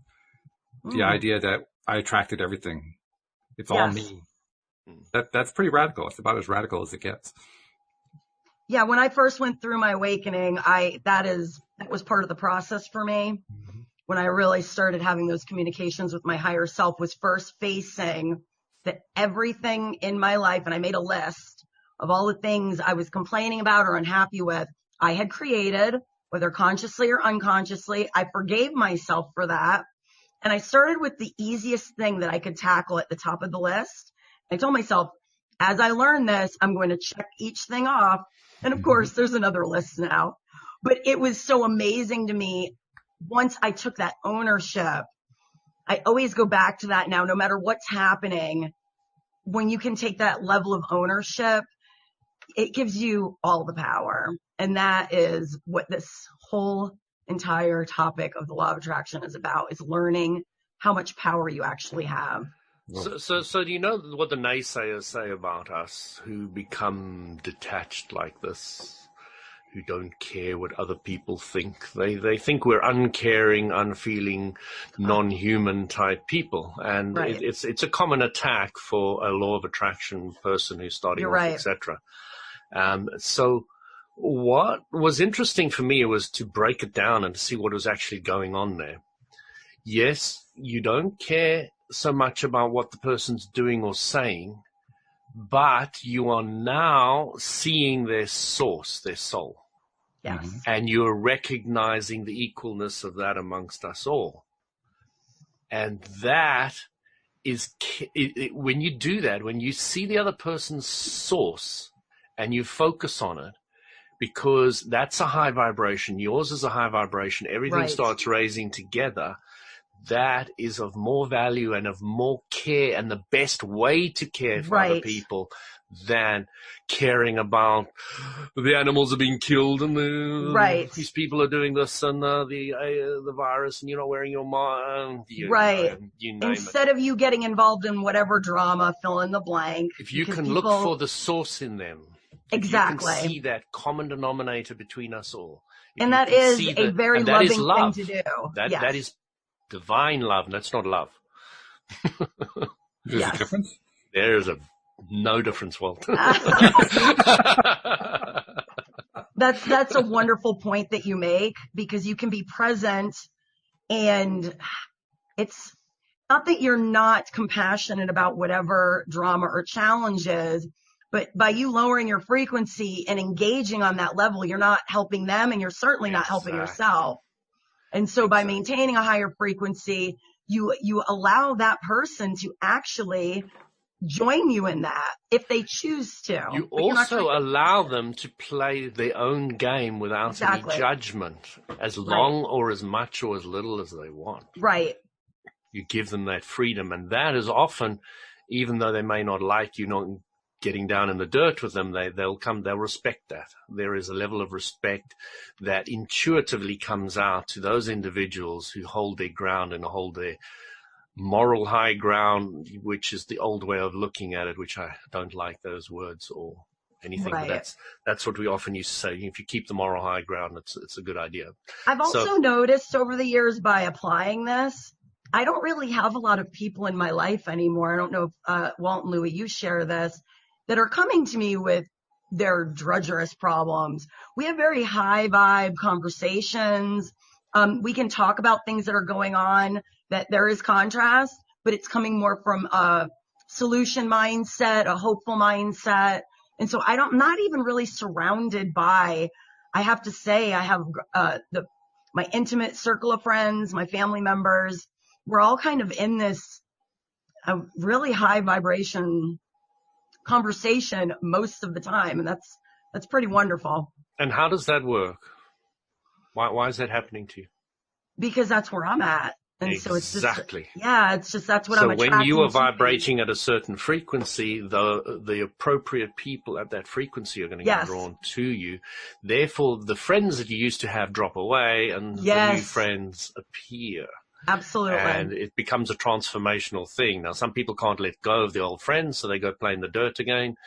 The idea that I attracted everything. It's all me. That's pretty radical. It's about as radical as it gets. Yeah, when I first went through my awakening, that was part of the process for me. Mm-hmm. When I really started having those communications with my higher self, was first facing that everything in my life, and I made a list of all the things I was complaining about or unhappy with, I had created, whether consciously or unconsciously. I forgave myself for that. And I started with the easiest thing that I could tackle at the top of the list. I told myself, as I learn this, I'm going to check each thing off. And of course, there's another list now. But it was so amazing to me. Once I took that ownership, I always go back to that now, no matter what's happening. When you can take that level of ownership, it gives you all the power. And that is what this whole entire topic of the law of attraction is about, is learning how much power you actually have. So do you know what the naysayers say about us who become detached like this, who don't care what other people think? They think we're uncaring, unfeeling, non-human type people. And right. it's a common attack for a law of attraction person who's starting off, etc. So what was interesting for me was to break it down and see what was actually going on there. Yes, you don't care so much about what the person's doing or saying, but you are now seeing their source, their soul. Yes. And you're recognizing the equalness of that amongst us all. And that is, when you do that, when you see the other person's source and you focus on it, because that's a high vibration, yours is a high vibration, everything starts raising together. That is of more value and of more care, and the best way to care for other people than caring about the animals are being killed and these people are doing this and the virus and you're not wearing your mask. You name Instead of you getting involved in whatever drama, fill in the blank. If you can look for the source in them. Exactly. If you can see that common denominator between us all. And that is a very loving thing to do. That is divine love. That's not love. There's a difference? There is no difference, Walt. That's a wonderful point that you make, because you can be present, and it's not that you're not compassionate about whatever drama or challenge is, but by you lowering your frequency and engaging on that level, you're not helping them, and you're certainly not helping yourself. And so by maintaining a higher frequency, you allow that person to actually join you in that if they choose to. You also allow them to play their own game without any judgment, as long or as much or as little as they want. Right. You give them that freedom, and that is often, even though they may not like you not getting down in the dirt with them, they'll respect that. There is a level of respect that intuitively comes out to those individuals who hold their ground and hold their moral high ground, which is the old way of looking at it, which I don't like those words or anything. Right. But that's what we often used to say. If you keep the moral high ground, it's a good idea. I've also noticed over the years, by applying this, I don't really have a lot of people in my life anymore. I don't know if Walt and Louie, you share this, that are coming to me with their drudgerous problems. We have very high vibe conversations. We can talk about things that are going on, that there is contrast, but it's coming more from a solution mindset, a hopeful mindset. And so I'm not even really surrounded by, I have to say, I have my intimate circle of friends, my family members. We're all kind of in this really high vibration conversation most of the time. And that's pretty wonderful. And how does that work? Why is that happening to you? Because that's where I'm at. And exactly. So that's what I'm attracting. So when you are vibrating at a certain frequency, the appropriate people at that frequency are going to get drawn to you. Therefore, the friends that you used to have drop away, and the new friends appear. Absolutely. And it becomes a transformational thing. Now, some people can't let go of the old friends, so they go play in the dirt again.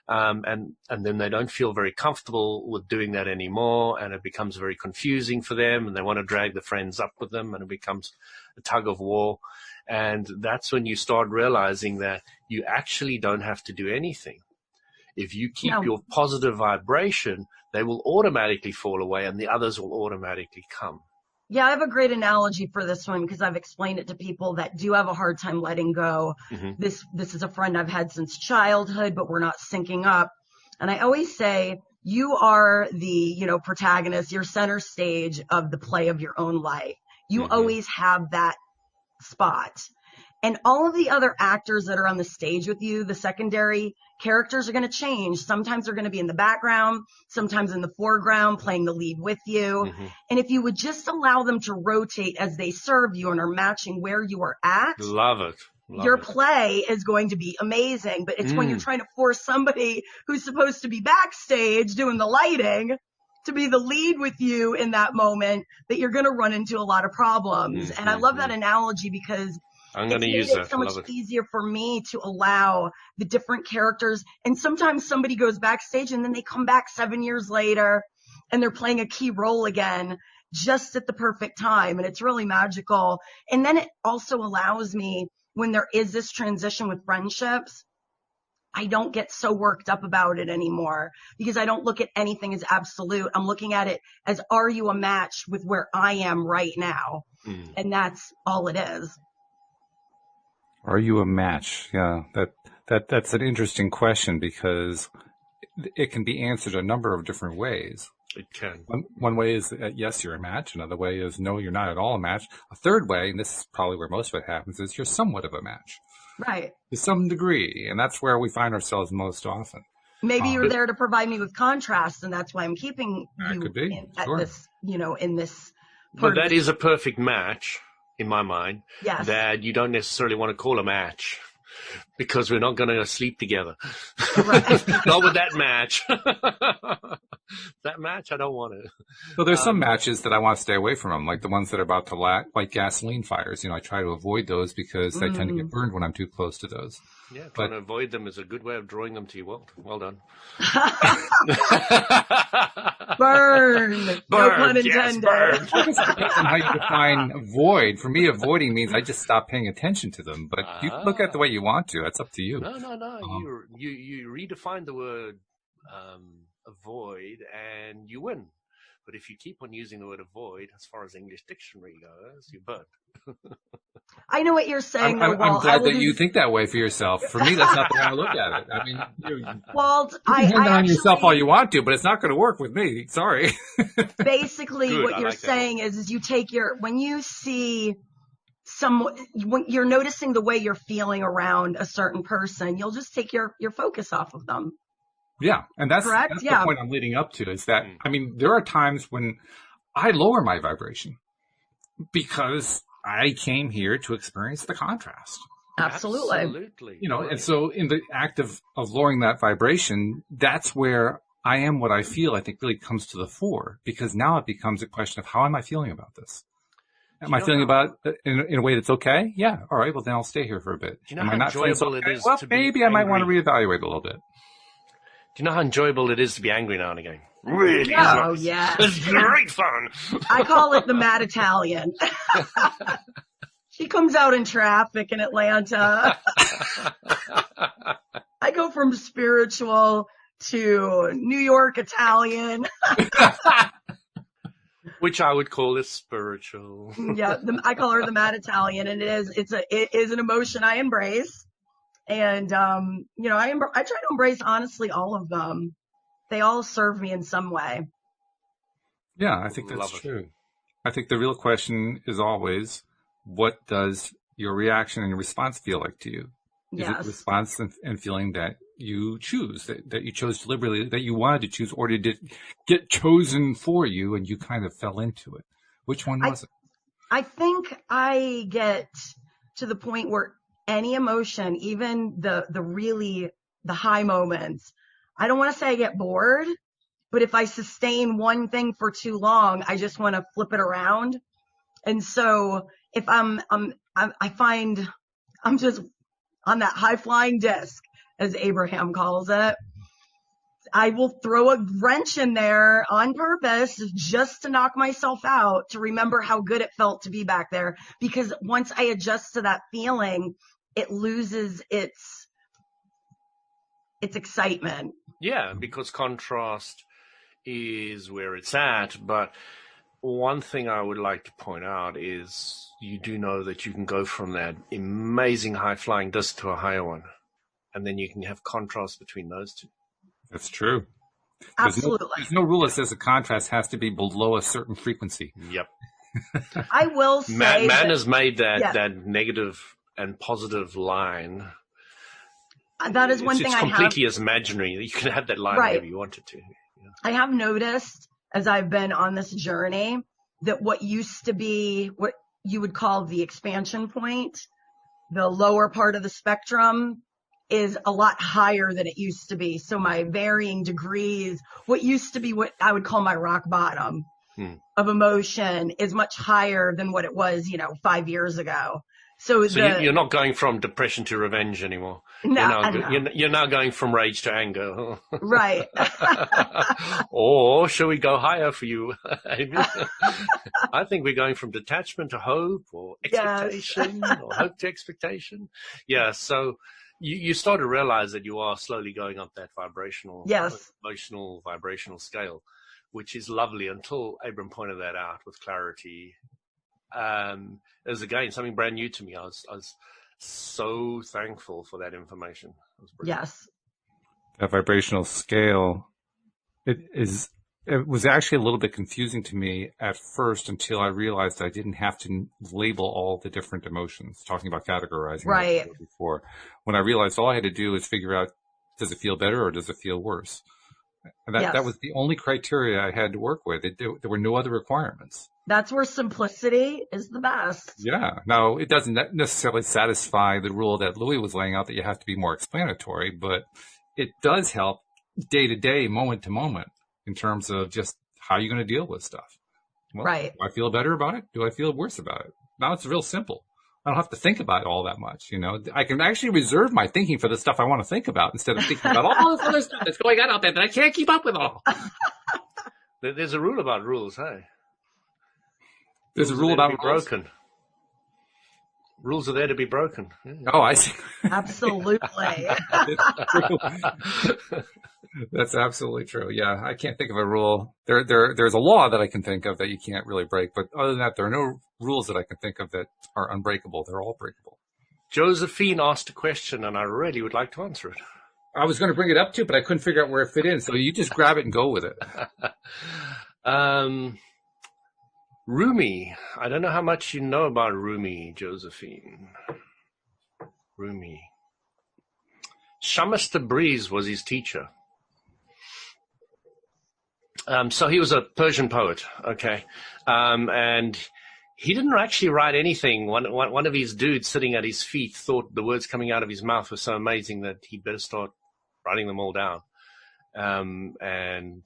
And then they don't feel very comfortable with doing that anymore, and it becomes very confusing for them, and they want to drag the friends up with them, and it becomes a tug of war. And that's when you start realizing that you actually don't have to do anything. If you keep your positive vibration, they will automatically fall away, and the others will automatically come. Yeah, I have a great analogy for this one, because I've explained it to people that do have a hard time letting go. Mm-hmm. This is a friend I've had since childhood, but we're not syncing up. And I always say, you are the, protagonist, you're center stage of the play of your own life. You always have that spot. And all of the other actors that are on the stage with you, the secondary characters, are going to change. Sometimes they're going to be in the background, sometimes in the foreground, playing the lead with you. Mm-hmm. And if you would just allow them to rotate as they serve you and are matching where you are at. Love it. Your play is going to be amazing. But it's when you're trying to force somebody who's supposed to be backstage doing the lighting to be the lead with you in that moment that you're going to run into a lot of problems. Mm-hmm. And I love that analogy, because I'm going to use that. It's so much easier for me to allow the different characters. And sometimes somebody goes backstage and then they come back 7 years later and they're playing a key role again, just at the perfect time. And it's really magical. And then it also allows me, when there is this transition with friendships, I don't get so worked up about it anymore, because I don't look at anything as absolute. I'm looking at it as, are you a match with where I am right now? And that's all it is. Are you a match? Yeah, that's an interesting question, because it can be answered a number of different ways. It can. One way is yes, you're a match. Another way is no, you're not at all a match. A third way, and this is probably where most of it happens, is you're somewhat of a match. Right. To some degree, and that's where we find ourselves most often. Maybe you're there to provide me with contrast, and that's why I'm keeping you could be. at this, in this. But that is a perfect match, in my mind. Yes. That you don't necessarily want to call a match. because we're not going to sleep together. Right. Not with that match. That match, I don't want to. Well, there's some matches that I want to stay away from, like the ones that are about to light gasoline fires. I try to avoid those because I tend to get burned when I'm too close to those. Yeah, trying to avoid them is a good way of drawing them to your world. Well done. Burn. No pun intended. Yes, burn. It depends on how you define avoid. For me, avoiding means I just stop paying attention to them. But you can look at it the way you want to. That's up to you. No. You redefine the word avoid and you win. But if you keep on using the word avoid, as far as English dictionary goes, you're burnt. I know what you're saying. I'm glad that you think that way for yourself. For me, that's not the way I look at it. I mean, Walt, you can hand it on yourself all you want to, but it's not going to work with me. Sorry. Basically, Good, what you're saying is you take when you see someone, when you're noticing the way you're feeling around a certain person, you'll just take your focus off of them. Yeah, and that's the point I'm leading up to is that, I mean, there are times when I lower my vibration because I came here to experience the contrast. Absolutely. And so in the act of lowering that vibration, that's where I am what I feel, I think really comes to the fore, because now it becomes a question of how am I feeling about this? Am I feeling about it in a way that's okay? Yeah. All right. Well, then I'll stay here for a bit. Do you know how enjoyable it is? Well, maybe I might want to reevaluate a little bit. Do you know how enjoyable it is to be angry now and again? Really? Oh, yeah. It's great fun. I call it the mad Italian. She comes out in traffic in Atlanta. I go from spiritual to New York Italian. Which I would call is spiritual. Yeah, I call her the mad Italian, and it is an emotion I embrace. And, I try to embrace, honestly, all of them. They all serve me in some way. Yeah, I think that's true. I think the real question is always, what does your reaction and your response feel like to you? Is it the response and feeling that you choose, that you chose deliberately, that you wanted to choose, or did it get chosen for you and you kind of fell into it? Which one was it? I think I get to the point where any emotion, even the high moments, I don't want to say I get bored, but if I sustain one thing for too long, I just want to flip it around. And so if I find I'm just on that high flying disc, as Abraham calls it, I will throw a wrench in there on purpose just to knock myself out, to remember how good it felt to be back there. Because once I adjust to that feeling, it loses its excitement. Yeah, because contrast is where it's at. But one thing I would like to point out is you do know that you can go from that amazing high-flying disc to a higher one. And then you can have contrast between those two. That's true. Absolutely. There's no rule that says the contrast has to be below a certain frequency. Yep. I will say man has made that negative and positive line. That is one thing I have. It's completely imaginary. You can have that line whenever you want it to. Yeah. I have noticed as I've been on this journey that what used to be what you would call the expansion point, the lower part of the spectrum, is a lot higher than it used to be. So my varying degrees, what used to be what I would call my rock bottom of emotion, is much higher than what it was, 5 years ago. So you're not going from depression to revenge anymore. No, you're now going from rage to anger. Right. Or shall we go higher for you, Amy? I think we're going from detachment to hope, or expectation, or hope to expectation. Yeah, so you start to realize that you are slowly going up that emotional vibrational scale, which is lovely until Abram pointed that out with clarity. It was, again, something brand new to me. I was so thankful for that information. Yes. That vibrational scale, it was actually a little bit confusing to me at first until I realized I didn't have to label all the different emotions, talking about categorizing. Right. Before. When I realized all I had to do is figure out, does it feel better or does it feel worse? And that was the only criteria I had to work with. There were no other requirements. That's where simplicity is the best. Yeah. Now, it doesn't necessarily satisfy the rule that Louis was laying out that you have to be more explanatory, but it does help day to day, moment to moment in terms of just how you're going to deal with stuff. Well, Right. do I feel better about it? Do I feel worse about it? Now it's real simple. I don't have to think about it all that much. I can actually reserve my thinking for the stuff I want to think about instead of thinking about all this other stuff that's going on out there that I can't keep up with all. There's a rule about rules, hey? There's a rule about rules. Broken. Rules are there to be broken. Yeah. Oh, I see. Absolutely. That's absolutely true. Yeah, I can't think of a rule. There's a law that I can think of that you can't really break, but other than that, there are no rules that I can think of that are unbreakable. They're all breakable. Josephine asked a question, and I really would like to answer it. I was going to bring it up too, but I couldn't figure out where it fit in, so you just grab it and go with it. Rumi. I don't know how much you know about Rumi, Josephine. Rumi. Shams Tabriz was his teacher. So he was a Persian poet, okay? And he didn't actually write anything. One of his dudes sitting at his feet thought the words coming out of his mouth were so amazing that he better start writing them all down. And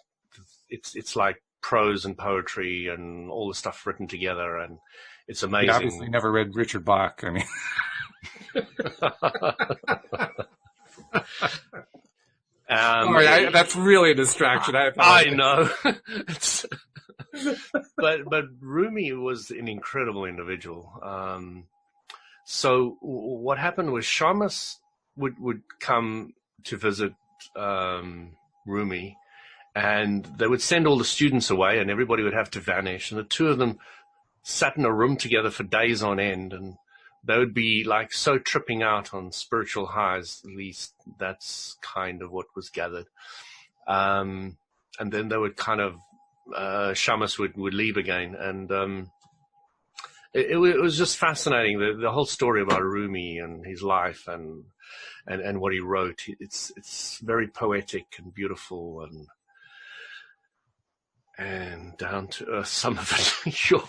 it's like prose and poetry and all the stuff written together, and it's amazing. You obviously never read Richard Bach. I mean, sorry, that's really a distraction. I know. but Rumi was an incredible individual. So what happened was Shams would come to visit Rumi. And they would send all the students away, and everybody would have to vanish. And the two of them sat in a room together for days on end, and they would be like so tripping out on spiritual highs. At least that's kind of what was gathered. And then they would kind of, Shams would leave again. And it was just fascinating, the whole story about Rumi and his life and what he wrote. It's very poetic and beautiful and down to earth, some of it. Sure.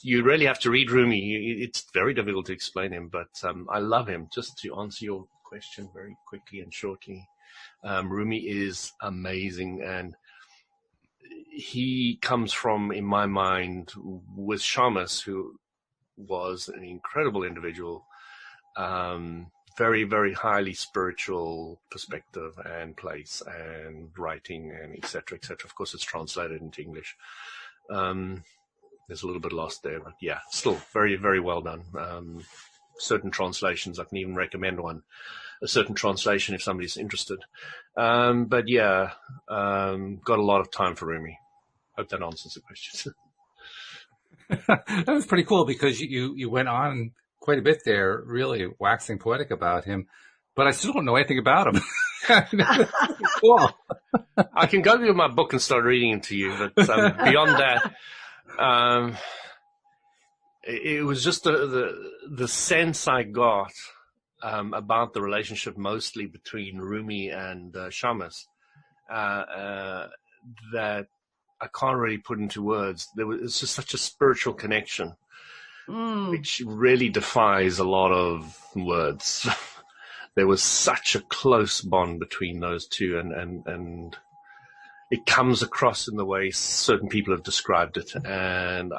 You really have to read Rumi. It's very difficult to explain him, but I love him. Just to answer your question very quickly and shortly, Rumi is amazing, and he comes from, in my mind, with Shams, who was an incredible individual, very, very highly spiritual perspective and place and writing and et cetera, et cetera. Of course, it's translated into English. There's a little bit lost there, but yeah, still very, very well done. Certain translations, I can even recommend a certain translation if somebody's interested. But yeah, got a lot of time for Rumi. Hope that answers the question. That was pretty cool because you went on quite a bit there, really waxing poetic about him, but I still don't know anything about him. Cool. I can go through my book and start reading it to you, but beyond that, it was just the sense I got about the relationship mostly between Rumi and Shams that I can't really put into words. It's just such a spiritual connection. Which really defies a lot of words. There was such a close bond between those two, and it comes across in the way certain people have described it. And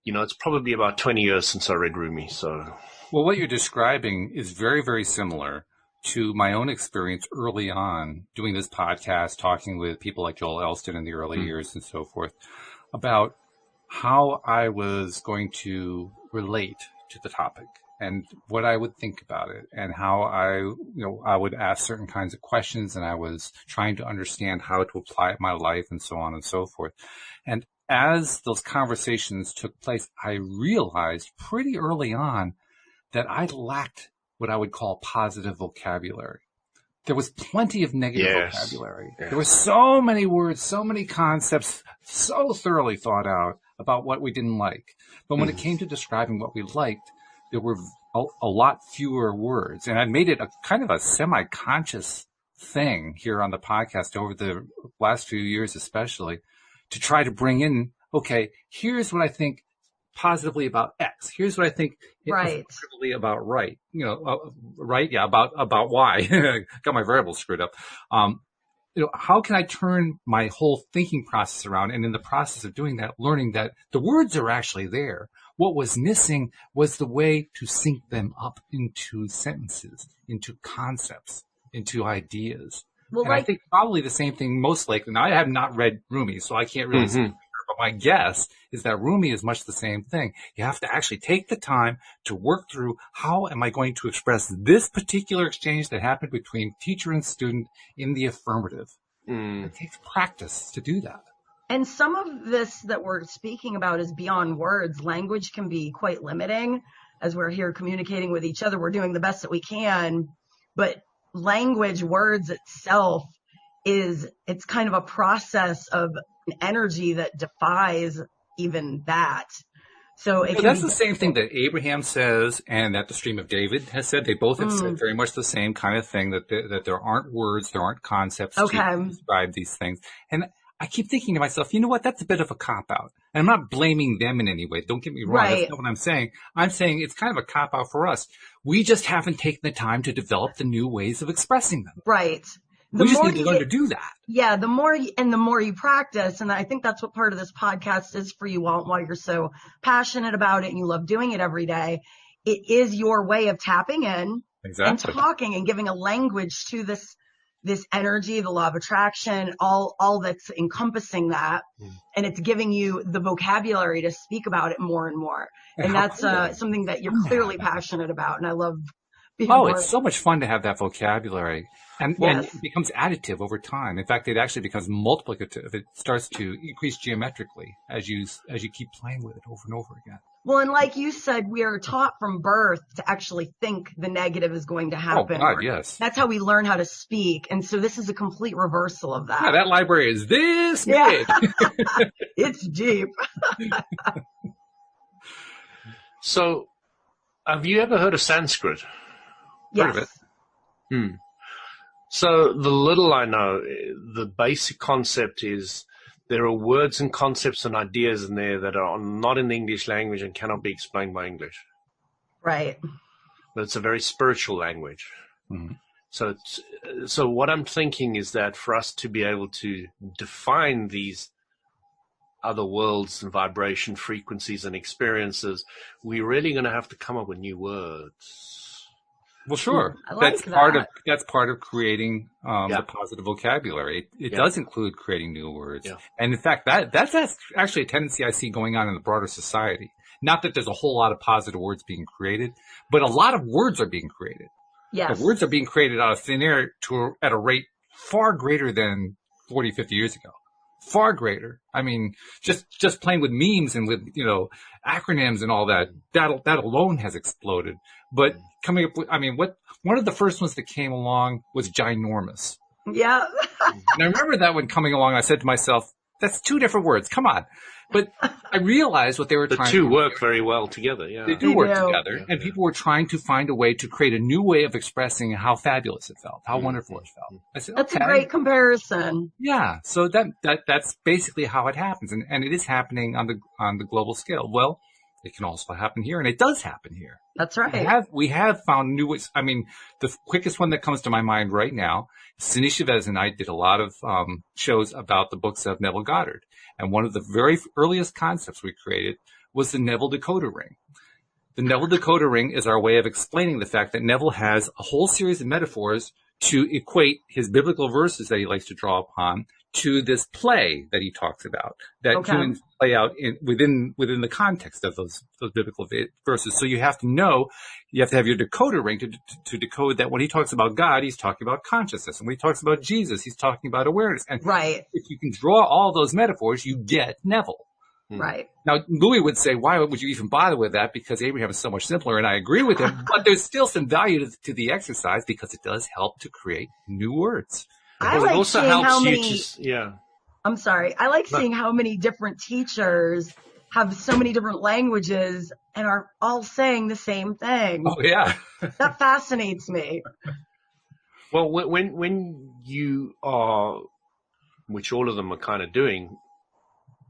it's probably about 20 years since I read Rumi. So, well, what you're describing is very, very similar to my own experience early on doing this podcast, talking with people like Joel Elston in the early years and so forth about how I was going to relate to the topic and what I would think about it and how I would ask certain kinds of questions, and I was trying to understand how to apply it in my life and so on and so forth. And as those conversations took place, I realized pretty early on that I lacked what I would call positive vocabulary. There was plenty of negative vocabulary. Yes. There were so many words, so many concepts, so thoroughly thought out about what we didn't like. But when it came to describing what we liked, there were a lot fewer words. And I made it a kind of a semi-conscious thing here on the podcast over the last few years, especially, to try to bring in, okay, here's what I think positively about X. Here's what I think positively about right. Right? Yeah, about Y. Got my variables screwed up. How can I turn my whole thinking process around? And in the process of doing that, learning that the words are actually there. What was missing was the way to sync them up into sentences, into concepts, into ideas. Well, and I think probably the same thing most likely. Now, I have not read Rumi, so I can't really say, but my guess is that Rumi is much the same thing. You have to actually take the time to work through how am I going to express this particular exchange that happened between teacher and student in the affirmative. It takes practice to do that. And some of this that we're speaking about is beyond words. Language can be quite limiting. As we're here communicating with each other, we're doing the best that we can. But language, words itself, it's kind of a process of an energy that defies even that. So that's the same thing that Abraham says and that the Stream of David has said. They both have said very much the same kind of thing, that there aren't words, there aren't concepts to describe these things. And I keep thinking to myself, you know what, that's a bit of a cop-out. And I'm not blaming them in any way. Don't get me wrong. That's not what I'm saying. I'm saying it's kind of a cop-out for us. We just haven't taken the time to develop the new ways of expressing them. Right. We just need to learn to do that. Yeah, the more you practice, and I think that's what part of this podcast is for you, Walt, while you're so passionate about it and you love doing it every day. It is your way of tapping in and talking and giving a language to this energy, the law of attraction, all that's encompassing that. And it's giving you the vocabulary to speak about it more and more. And that's something that you're clearly passionate about. And I love being it's so much fun to have that vocabulary. And it becomes additive over time. In fact, it actually becomes multiplicative. It starts to increase geometrically as you keep playing with it over and over again. Well, and like you said, we are taught from birth to actually think the negative is going to happen. Oh, God, yes. That's how we learn how to speak. And so this is a complete reversal of that. Yeah, that library is this big. It's deep. So, have you ever heard of Sanskrit? Yes. Heard of it? So the little I know, the basic concept is there are words and concepts and ideas in there that are not in the English language and cannot be explained by English. Right. But it's a very spiritual language. So what I'm thinking is that for us to be able to define these other worlds and vibration frequencies and experiences, we're really going to have to come up with new words. Well, sure. That's part of creating the positive vocabulary. It does include creating new words. Yeah. And in fact, that's actually a tendency I see going on in the broader society. Not that there's a whole lot of positive words being created, but a lot of words are being created. Yes. The words are being created out of thin air at a rate far greater than 40, 50 years ago. Far greater. I mean, just playing with memes and with, acronyms and all that alone has exploded. But coming up with, one of the first ones that came along was ginormous. Yeah. And I remember that one coming along, I said to myself, that's two different words. Come on. But I realized what they were trying to do. The two work very well together, yeah. They do work together. And people were trying to find a way to create a new way of expressing how fabulous it felt, how wonderful it felt. I said, that's a great comparison. Yeah. So that's basically how it happens. And it is happening on the global scale. Well, it can also happen here, and it does happen here. That's right. We have found new ways. I mean, the quickest one that comes to my mind right now, Cindy Chavez and I did a lot of shows about the books of Neville Goddard. And one of the very earliest concepts we created was the Neville decoder ring. The Neville decoder ring is our way of explaining the fact that Neville has a whole series of metaphors to equate his biblical verses that he likes to draw upon to this play that he talks about, that humans play out within the context of those biblical verses. So you have to have your decoder ring to decode that when he talks about God, he's talking about consciousness. And when he talks about Jesus, he's talking about awareness. And if you can draw all those metaphors, you get Neville. Right. Now, Louis would say, why would you even bother with that? Because Abraham is so much simpler, and I agree with him. But there's still some value to the exercise because it does help to create new words. I like seeing how many. I'm sorry. I like seeing how many different teachers have so many different languages and are all saying the same thing. Oh yeah, that fascinates me. Well, when you are, which all of them are kind of doing,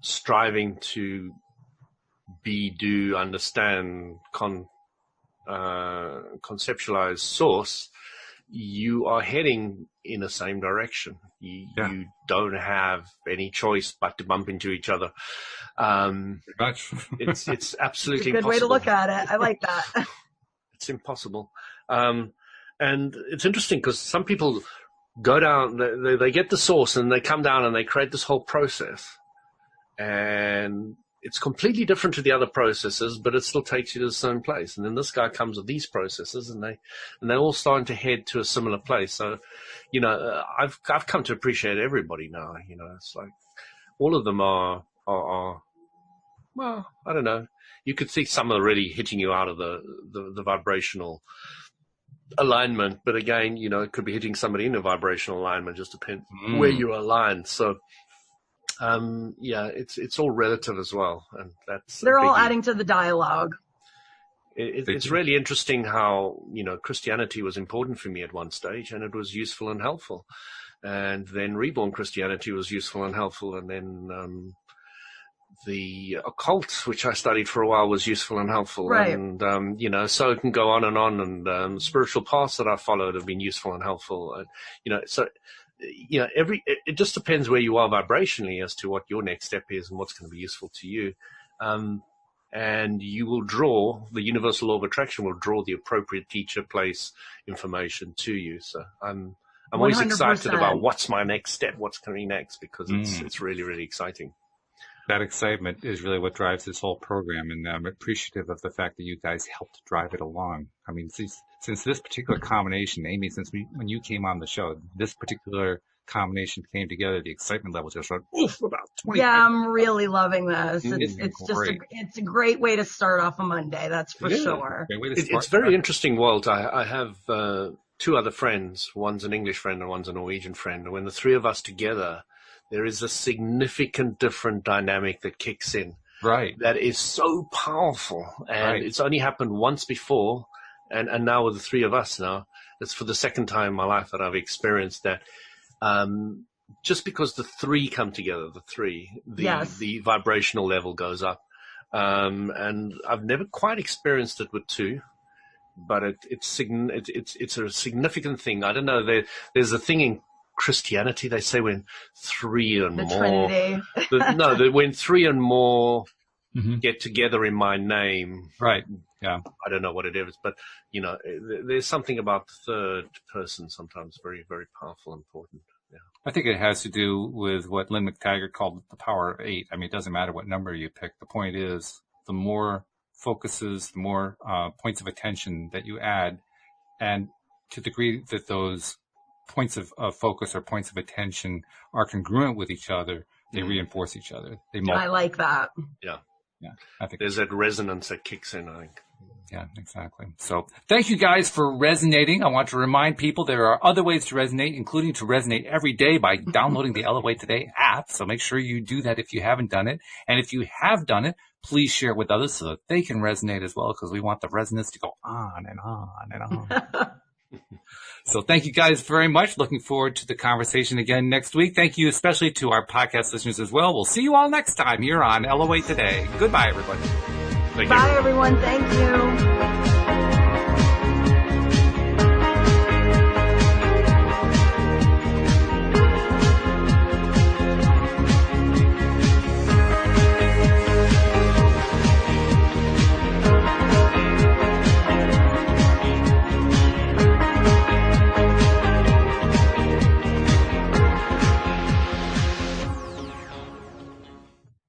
striving to be, do, understand, conceptualize source, you are heading in the same direction. You don't have any choice but to bump into each other. It's absolutely it's a good impossible. way to look at it. I like that. It's impossible. And it's interesting because some people go down, they get the source and they come down and they create this whole process. And it's completely different to the other processes, but it still takes you to the same place. And then this guy comes with these processes, and they're all starting to head to a similar place. So, I've come to appreciate everybody now. It's like all of them are well, I don't know. You could see some are really hitting you out of the vibrational alignment, but again, it could be hitting somebody in a vibrational alignment. Just depends where you're aligned. So. It's all relative as well, and they're all adding to the dialogue. It's really interesting how Christianity was important for me at one stage, and it was useful and helpful, and then reborn Christianity was useful and helpful, and then the occult, which I studied for a while, was useful and helpful, right. And so it can go on, and spiritual paths that I followed have been useful and helpful, so. It just depends where you are vibrationally as to what your next step is and what's going to be useful to you. And you will draw, the universal law of attraction will draw the appropriate teacher, place, information to you. So I'm always 100%. Excited about what's my next step, what's coming next, because it's really, really exciting. That excitement is really what drives this whole program, and I'm appreciative of the fact that you guys helped drive it along. I mean, since this particular combination, Amy, when you came on the show, this particular combination came together, the excitement level just went about 20. Yeah, I'm really loving this. It's a great way to start off a Monday, that's for sure. It's very interesting, Walt. I have two other friends. One's an English friend and one's a Norwegian friend. And when the three of us together, there is a significant different dynamic that kicks in. Right. That is so powerful. And It's only happened once before. And now with the three of us now, it's for the second time in my life that I've experienced that. Just because the three come together, the vibrational level goes up. And I've never quite experienced it with two, but it's a significant thing. I don't know. There's a thing in Christianity, they say when three and more, when three and more get together in my name. Right. Yeah. I don't know what it is, but there's something about the third person sometimes very, very powerful and important. Yeah. I think it has to do with what Lynn McTaggart called the power of 8. I mean, it doesn't matter what number you pick. The point is, the more focuses, the more points of attention that you add, and to the degree that those points of focus or points of attention are congruent with each other, they reinforce each other. I like that. Yeah. Yeah. I think there's that resonance that kicks in, I think. Yeah, exactly. So thank you guys for resonating. I want to remind people there are other ways to resonate, including to resonate every day by downloading the LOA Today app. So make sure you do that if you haven't done it. And if you have done it, please share it with others so that they can resonate as well, because we want the resonance to go on and on and on. So thank you guys very much. Looking forward to the conversation again next week. Thank you especially to our podcast listeners as well. We'll see you all next time here on LOA Today. Goodbye, everybody. Bye, everyone. Thank you.